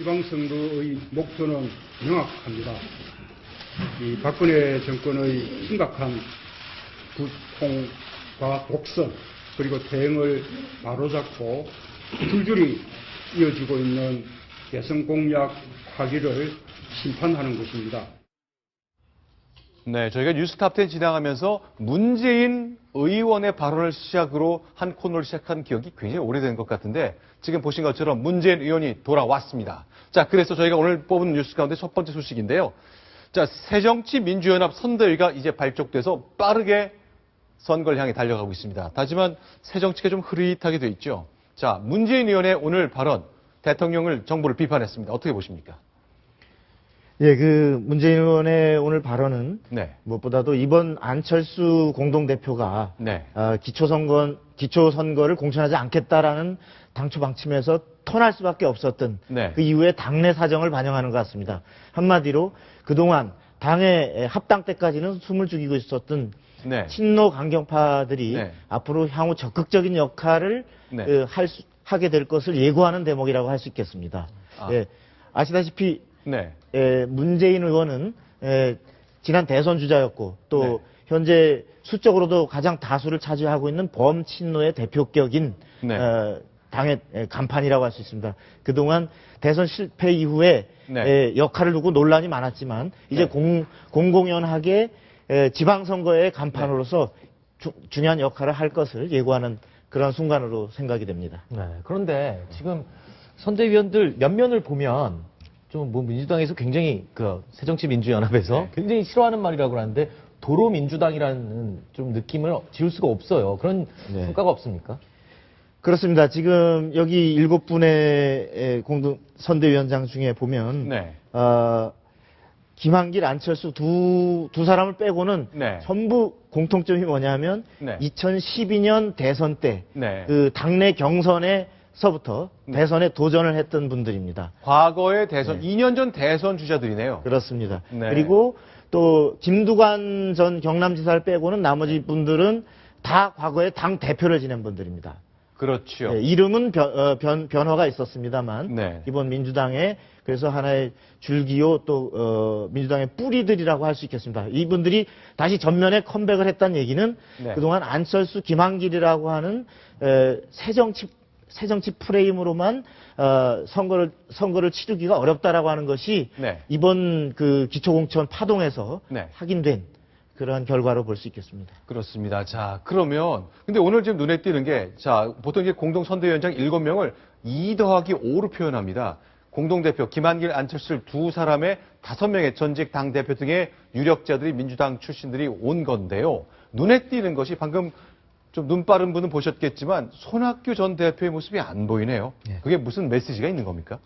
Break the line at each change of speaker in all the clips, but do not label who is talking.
지방선거의 목표는 명확합니다. 이 박근혜 정권의 심각한 부통과 독선 그리고 대응을 바로잡고 줄줄이 이어지고 있는 대선 공약 파기를 심판하는 것입니다.
네, 저희가 뉴스탑10 진행하면서 문재인 의원의 발언을 시작으로 한 코너를 시작한 기억이 굉장히 오래된 것 같은데 지금 보신 것처럼 문재인 의원이 돌아왔습니다. 자, 그래서 저희가 오늘 뽑은 뉴스 가운데 첫 번째 소식인데요. 자, 새정치민주연합 선대위가 이제 발족돼서 빠르게 선거를 향해 달려가고 있습니다. 하지만 새정치가 좀 흐릿하게 돼 있죠. 자, 문재인 의원의 오늘 발언, 대통령을, 정부를 비판했습니다. 어떻게 보십니까?
예, 문재인 의원의 오늘 발언은
네.
무엇보다도 이번 안철수 공동대표가
네.
기초선거를 공천하지 않겠다라는 당초 방침에서 터날 수밖에 없었던
네.
그 이후에 당내 사정을 반영하는 것 같습니다. 한마디로 그동안 당의 합당 때까지는 숨을 죽이고 있었던
네.
친노 강경파들이
네.
앞으로 향후 적극적인 역할을
네.
하게 될 것을 예고하는 대목이라고 할 수 있겠습니다. 예, 아시다시피
네.
문재인 의원은 지난 대선 주자였고 또
네.
현재 수적으로도 가장 다수를 차지하고 있는 범친노의 대표격인
네.
당의 간판이라고 할 수 있습니다. 그동안 대선 실패 이후에
네.
역할을 두고 논란이 많았지만 이제
네.
공공연하게 지방선거의 간판으로서 중요한 역할을 할 것을 예고하는 그런 순간으로 생각이 됩니다.
네, 그런데 지금 선대위원들 면면을 보면 좀 민주당에서 굉장히 새정치민주연합에서
네.
굉장히 싫어하는 말이라고 하는데 도로민주당이라는 좀 느낌을 지울 수가 없어요. 그런
네.
평가가 없습니까?
그렇습니다. 지금 여기 7분의 공동 선대위원장 중에 보면
네.
김한길, 안철수 두 사람을 빼고는
네.
전부 공통점이 뭐냐면
네.
2012년 대선 때
네.
당내 경선에서부터 대선에 도전을 했던 분들입니다.
과거의 대선, 2년 전 대선 주자들이네요.
그렇습니다.
네.
그리고 또 김두관 전 경남지사를 빼고는 나머지 분들은 다 과거에 당 대표를 지낸 분들입니다.
그렇죠.
이름은 변화가 있었습니다만
네.
이번 민주당의 그래서 하나의 줄기요 또 민주당의 뿌리들이라고 할 수 있겠습니다. 이분들이 다시 전면에 컴백을 했다는 얘기는
네.
그동안 안철수, 김한길이라고 하는 새정치 프레임으로만 선거를 치르기가 어렵다라고 하는 것이
네.
이번 기초공천 파동에서
네.
확인된 그러한 결과로 볼 수 있겠습니다.
그렇습니다. 자, 그러면 근데 오늘 지금 눈에 띄는 게 자, 보통 이제 공동선대위원장 7명을 2 더하기 5로 표현합니다. 공동대표 김한길, 안철수 두 사람의 5명의 전직 당대표 등의 유력자들이 민주당 출신들이 온 건데요. 눈에 띄는 것이 방금 좀 눈 빠른 분은 보셨겠지만 손학규 전 대표의 모습이 안 보이네요. 그게 무슨 메시지가 있는 겁니까?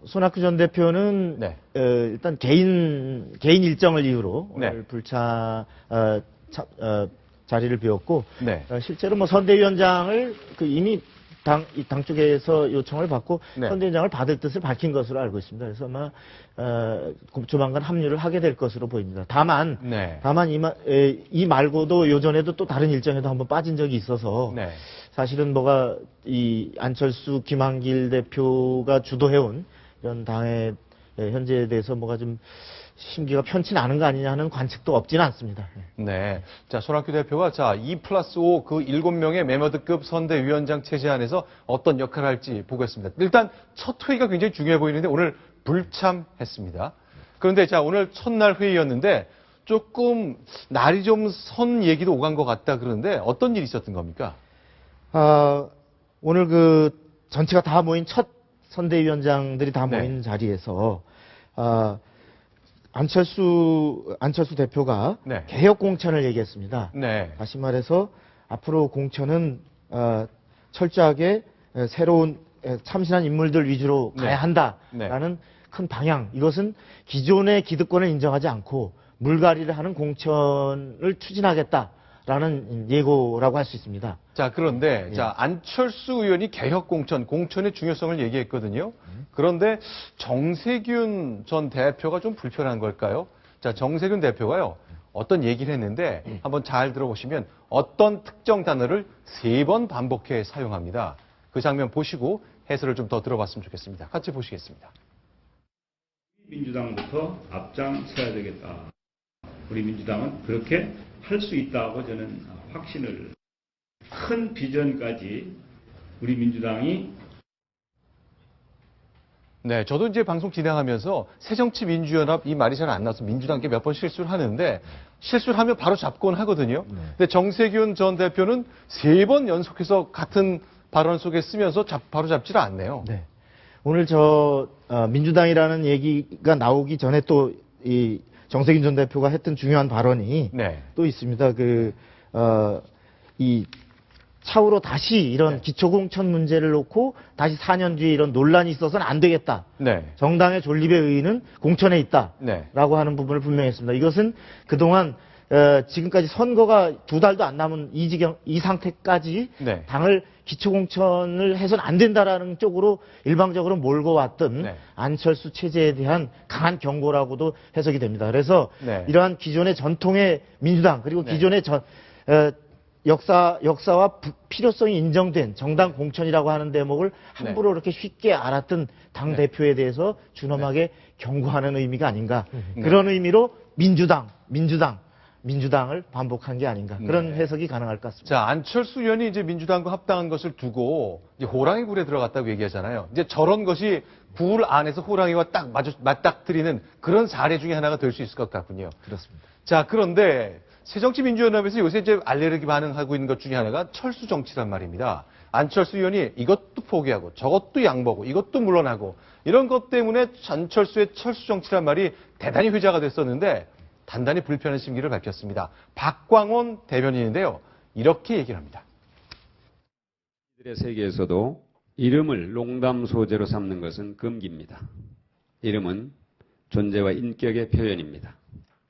손학규 전 대표는
네.
일단 개인 일정을 이유로
네.
오늘 자리를 비웠고
네.
실제로 선대위원장을 이미 당 쪽에서 요청을 받고
네.
선대위원장을 받을 뜻을 밝힌 것으로 알고 있습니다. 그래서 아마 조만간 합류를 하게 될 것으로 보입니다. 다만
네.
이 말고도 요전에도 또 다른 일정에도 한번 빠진 적이 있어서
네.
사실은 이 안철수, 김한길 대표가 주도해온 이런 당의 현재에 대해서 좀 심기가 편치 않은 거 아니냐 하는 관측도 없지는 않습니다.
네. 자, 손학규 대표가 2+5 7명의 메머드급 선대위원장 체제 안에서 어떤 역할을 할지 보겠습니다. 일단 첫 회의가 굉장히 중요해 보이는데 오늘 불참했습니다. 그런데 오늘 첫날 회의였는데 조금 날이 좀 선 얘기도 오간 것 같다 그러는데 어떤 일이 있었던 겁니까?
오늘 전체가 다 모인 첫 선대위원장들이 다
네.
모인 자리에서 안철수 대표가
네.
개혁 공천을 얘기했습니다.
네.
다시 말해서 앞으로 공천은 철저하게 새로운 참신한 인물들 위주로
네.
가야 한다라는 큰 방향. 이것은 기존의 기득권을 인정하지 않고 물갈이를 하는 공천을 추진하겠다라는 예고라고 할 수 있습니다.
자, 그런데 안철수 의원이 개혁 공천의 중요성을 얘기했거든요. 그런데 정세균 전 대표가 좀 불편한 걸까요? 자, 정세균 대표가요. 어떤 얘기를 했는데 한번 잘 들어보시면 어떤 특정 단어를 3번 반복해 사용합니다. 그 장면 보시고 해설을 좀 더 들어봤으면 좋겠습니다. 같이 보시겠습니다.
민주당부터 앞장서야 되겠다. 우리 민주당은 그렇게 할 수 있다고 저는 확신을, 큰 비전까지 우리 민주당이.
네, 저도 이제 방송 진행하면서 새정치민주연합 이 말이 잘 안 나와서 민주당께 몇 번 실수를 하는데 실수를 하면 바로 잡곤 하거든요. 근데 정세균 전 대표는 3번 연속해서 같은 발언 속에 쓰면서 바로 잡지를 않네요.
네. 오늘 민주당이라는 얘기가 나오기 전에 또 이 정세균 전 대표가 했던 중요한 발언이
네.
또 있습니다. 이 차후로 다시 이런 기초공천 문제를 놓고 다시 4년 뒤에 이런 논란이 있어서는 안 되겠다.
네.
정당의 존립의 의의는 공천에 있다.
네.
라고 하는 부분을 분명히 했습니다. 이것은 그동안 지금까지 선거가 2달도 안 남은 이 상태까지
네.
당을 기초공천을 해서는 안 된다라는 쪽으로 일방적으로 몰고 왔던
네.
안철수 체제에 대한 강한 경고라고도 해석이 됩니다. 그래서
네.
이러한 기존의 전통의 민주당 그리고
네.
기존의 역사와 필요성이 인정된 정당 공천이라고 하는 대목을 함부로 이렇게 쉽게 알았던 당
네.
대표에 대해서 준엄하게 경고하는 의미가 아닌가.
네.
그런 의미로 민주당을 반복한 게 아닌가. 그런 해석이 가능할 것 같습니다.
자, 안철수 의원이 이제 민주당과 합당한 것을 두고 이제 호랑이 굴에 들어갔다고 얘기하잖아요. 이제 저런 것이 굴 안에서 호랑이와 딱 맞닥뜨리는 그런 사례 중에 하나가 될 수 있을 것 같군요.
그렇습니다.
자, 그런데 새정치민주연합에서 요새 이제 알레르기 반응하고 있는 것 중에 하나가 철수 정치란 말입니다. 안철수 의원이 이것도 포기하고 저것도 양보하고 이것도 물러나고 이런 것 때문에 안철수의 철수 정치란 말이 대단히 회자가 됐었는데 단단히 불편한 심기를 밝혔습니다. 박광원 대변인인데요. 이렇게 얘기를 합니다.
이들의 세계에서도 이름을 농담 소재로 삼는 것은 금기입니다. 이름은 존재와 인격의 표현입니다.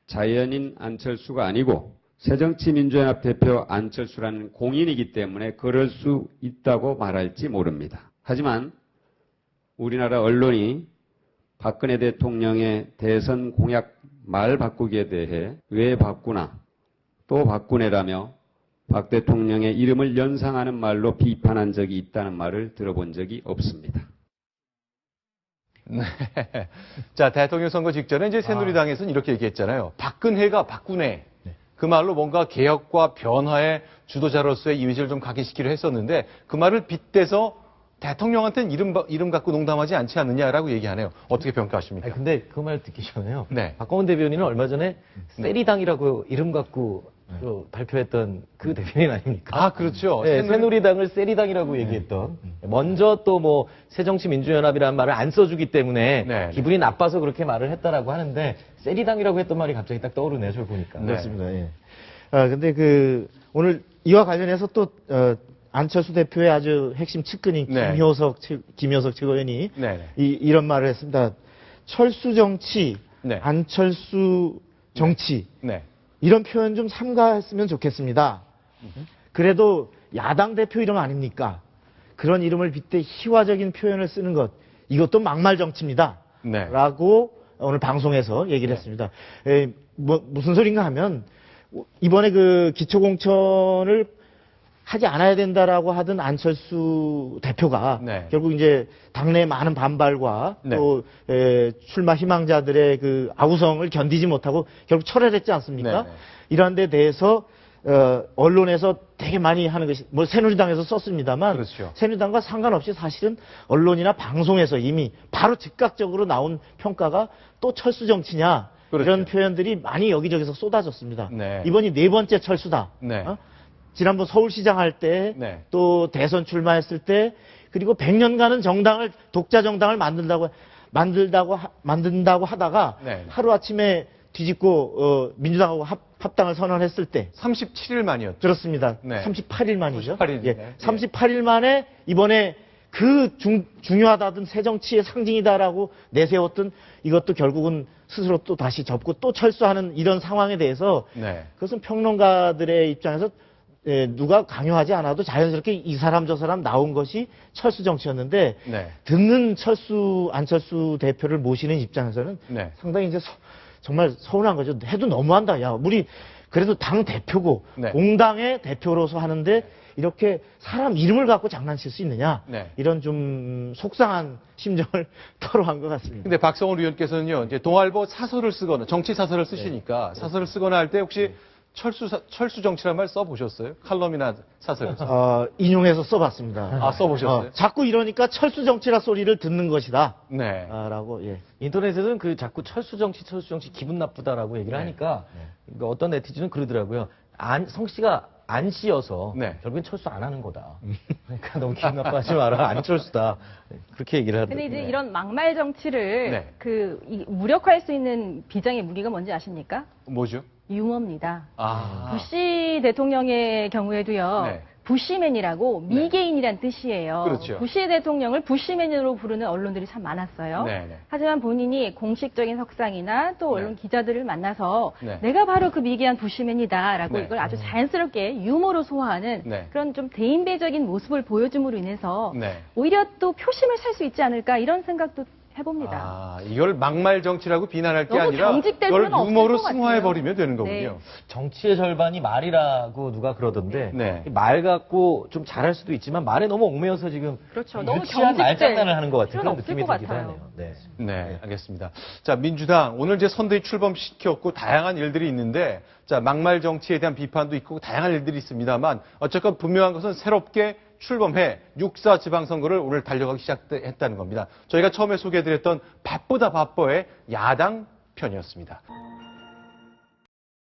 자연인 안철수가 아니고 새정치민주연합 대표 안철수라는 공인이기 때문에 그럴 수 있다고 말할지 모릅니다. 하지만 우리나라 언론이 박근혜 대통령의 대선 공약 말 바꾸기에 대해 왜 바꾸나 또 바꾸네라며 박 대통령의 이름을 연상하는 말로 비판한 적이 있다는 말을 들어본 적이 없습니다.
네. 자, 대통령 선거 직전에 이제 새누리당에서는 이렇게 얘기했잖아요. 박근혜가 바꾸네. 그 말로 뭔가 개혁과 변화의 주도자로서의 이미지를 좀 각인시키려 했었는데 그 말을 빗대서 대통령한테는 이름 갖고 농담하지 않지 않느냐라고 얘기하네요. 어떻게 평가하십니까?
근데 그 말 듣기 전에요.
네.
박광원 대변인은 얼마 전에 세리당이라고 이름 갖고 발표했던 그 대변인 아닙니까?
아, 그렇죠.
네, 새누리당을 세리당이라고 얘기했던. 먼저 또 뭐 새정치민주연합이라는 말을 안 써주기 때문에
네.
기분이 나빠서 그렇게 말을 했다라고 하는데 세리당이라고 했던 말이 갑자기 딱 떠오르네요. 저를 보니까.
네.
그렇습니다. 예. 근데 오늘 이와 관련해서 또 안철수 대표의 아주 핵심 측근인
네.
김효석 최고위원이
네.
이런 말을 했습니다. 철수 정치,
네.
안철수 정치
네.
이런 표현 좀 삼가했으면 좋겠습니다. 그래도 야당 대표 이름 아닙니까? 그런 이름을 빗대 희화적인 표현을 쓰는 것 이것도 막말 정치입니다.
네.
라고 오늘 방송에서 얘기를 했습니다. 무슨 소린가 하면 이번에 그 기초공천을 하지 않아야 된다라고 하던 안철수 대표가
네.
결국 이제 당내 많은 반발과
네.
또 출마 희망자들의 그 아우성을 견디지 못하고 결국 철회했지 않습니까?
네.
이러한 데 대해서 언론에서 되게 많이 하는 것이 뭐 새누리당에서 썼습니다만
그렇죠.
새누리당과 상관없이 사실은 언론이나 방송에서 이미 바로 즉각적으로 나온 평가가 또 철수 정치냐
그렇죠.
이런 표현들이 많이 여기저기서 쏟아졌습니다.
네.
이번이 4번째 철수다.
네.
지난번 서울시장 할 때,
네.
또 대선 출마했을 때, 그리고 100년간은 독자 정당을 만든다고 하다가
네.
하루아침에 뒤집고 민주당하고 합당을 선언했을 때
37일 만이었죠.
그렇습니다.
네.
38일 만이죠.
38일,
예.
네.
38일 만에 이번에 그 중요하다던 새정치의 상징이다라고 내세웠던 이것도 결국은 스스로 또 다시 접고 또 철수하는 이런 상황에 대해서
네.
그것은 평론가들의 입장에서 누가 강요하지 않아도 자연스럽게 이 사람 저 사람 나온 것이 철수 정치였는데
네.
듣는 안철수 대표를 모시는 입장에서는
네.
상당히 이제 정말 서운한 거죠. 해도 너무한다. 야, 우리 그래도 당 대표고
네.
공당의 대표로서 하는데 이렇게 사람 이름을 갖고 장난칠 수 있느냐
네.
이런 좀 속상한 심정을 토로한 것 같습니다.
근데 박성훈 의원께서는요, 이제 동아일보 사설을 쓰거나 정치 사설을 쓰시니까 사설을 쓰거나 할 때 혹시 철수 정치란 말 써보셨어요? 칼럼이나 사설에서?
인용해서 써봤습니다.
아, 써보셨어요?
자꾸 이러니까 철수 정치라 소리를 듣는 것이다.
네.
라고 예.
인터넷에서는 그 자꾸 철수 정치 기분 나쁘다라고 얘기를 하니까 그러니까 어떤 네티즌은 그러더라고요. 성 씨가 안 씨여서
네.
결국엔 철수 안 하는 거다. 그러니까 너무 기분 나빠하지 마라. 안 철수다. 그렇게 얘기를 하더라고요.
근데 이제 이런 막말 정치를
네.
무력화할 수 있는 비장의 무기가 뭔지 아십니까?
뭐죠?
유머입니다.
아.
부시 대통령의 경우에도요.
네.
부시맨이라고 미개인이란 뜻이에요.
그렇죠.
부시 대통령을 부시맨으로 부르는 언론들이 참 많았어요.
네, 네.
하지만 본인이 공식적인 석상이나 또 언론
네.
기자들을 만나서
네.
내가 바로 그 미개한 부시맨이다라고
네.
이걸 아주 자연스럽게 유머로 소화하는
네.
그런 좀 대인배적인 모습을 보여줌으로 인해서
네.
오히려 또 표심을 살 수 있지 않을까 이런 생각도 해봅니다.
아, 이걸 막말 정치라고 비난할 게
너무
아니라
경직될
그걸
필요는 없을
유머로
것 같아요.
승화해버리면 되는 거군요.
네.
정치의 절반이 말이라고 누가 그러던데
네.
말 갖고 좀 잘할 수도 있지만 말에 너무 얽매여서 지금
그렇죠. 너무
유치한
경직될
말장난을 하는 것 같은
필요는
그런
없을
느낌이
것
들기도
같아요.
하네요. 네.
네, 알겠습니다. 자, 민주당 오늘 이제 선대위 출범시켰고 다양한 일들이 있는데, 자, 막말 정치에 대한 비판도 있고 다양한 일들이 있습니다만, 어쨌건 분명한 것은 새롭게 출범해 6.4 지방선거를 오늘 달려가기 시작했다는 겁니다. 저희가 처음에 소개해드렸던 바쁘다 바빠의 야당 편이었습니다.